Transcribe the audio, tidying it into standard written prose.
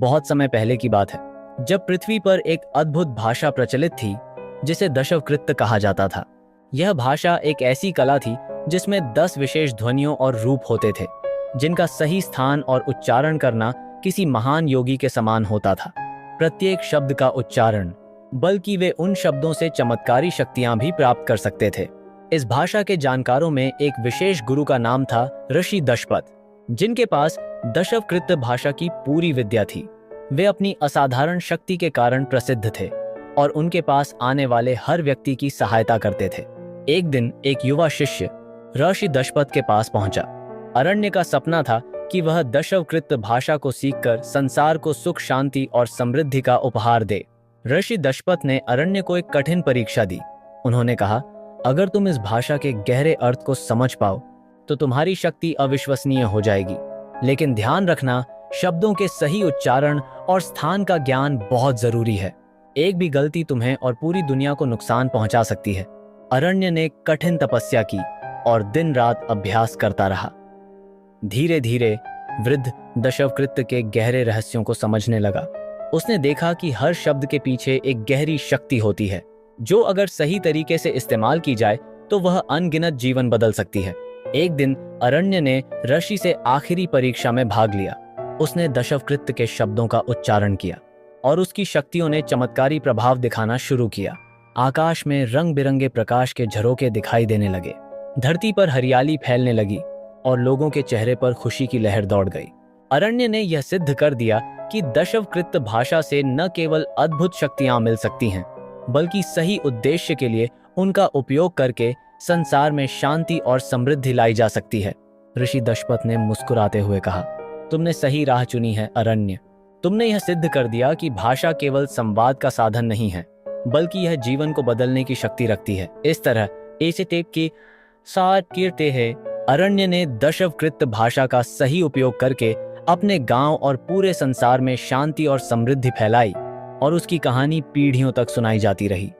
बहुत समय पहले की बात है, जब पृथ्वी पर एक अद्भुत भाषा प्रचलित थी जिसे दशवक्रित कहा जाता था। यह भाषा एक ऐसी कला थी जिसमें 10 विशेष ध्वनियों और रूप होते थे, जिनका सही स्थान और उच्चारण करना किसी महान योगी के समान होता था। प्रत्येक शब्द का उच्चारण, बल्कि वे उन शब्दों से चमत्कारी शक्तियां भी प्राप्त कर सकते थे। इस भाषा के जानकारों में एक विशेष गुरु का नाम था ऋषि दशपथ, जिनके पास दशवक्रित भाषा की पूरी विद्या थी। वे अपनी असाधारण शक्ति के कारण प्रसिद्ध थे और उनके पास आने वाले हर व्यक्ति की सहायता करते थे। एक दिन एक युवा शिष्य ऋषि दशपथ के पास पहुंचा। अरण्य का सपना था कि वह दशवक्रित भाषा को सीखकर संसार को सुख, शांति और समृद्धि का उपहार दे। ऋषि दशपथ ने अरण्य को एक कठिन परीक्षा दी। उन्होंने कहा, अगर तुम इस भाषा के गहरे अर्थ को समझ पाओ तो तुम्हारी शक्ति अविश्वसनीय हो जाएगी, लेकिन ध्यान रखना, शब्दों के सही उच्चारण और स्थान का ज्ञान बहुत जरूरी है। एक भी गलती तुम्हें और पूरी दुनिया को नुकसान पहुंचा सकती है। अरण्य ने कठिन तपस्या की और दिन रात अभ्यास करता रहा। धीरे धीरे वृद्ध दशवक्रित के गहरे रहस्यों को समझने लगा। उसने देखा कि हर शब्द के पीछे एक गहरी शक्ति होती है, जो अगर सही तरीके से इस्तेमाल की जाए तो वह अनगिनत जीवन बदल सकती है। एक दिन अरण्य ने ऋषि से आखिरी परीक्षा में भाग लिया। उसने दशवक्रित के शब्दों का उच्चारण किया और उसकी शक्तियों ने चमत्कारी प्रभाव दिखाना शुरू किया। आकाश में रंग बिरंगे प्रकाश के झरोके दिखाई देने लगे, धरती पर हरियाली फैलने लगी और लोगों के चेहरे पर खुशी की लहर दौड़ गई। अरण्य ने यह सिद्ध कर दिया कि दशवक्रित भाषा से न केवल अद्भुत शक्तियां मिल सकती हैं, बल्कि सही उद्देश्य के लिए उनका उपयोग करके संसार में शांति और समृद्धि लाई जा सकती है। ऋषि दशपथ ने मुस्कुराते हुए कहा, तुमने सही राह चुनी है अरण्य। तुमने यह सिद्ध कर दिया कि भाषा केवल संवाद का साधन नहीं है, बल्कि यह जीवन को बदलने की शक्ति रखती है। इस तरह ऐसे टेप की साथ कीर्ते है, अरण्य ने दशवक्रित भाषा का सही उपयोग करके अपने गांव और पूरे संसार में शांति और समृद्धि फैलाई और उसकी कहानी पीढ़ियों तक सुनाई जाती रही।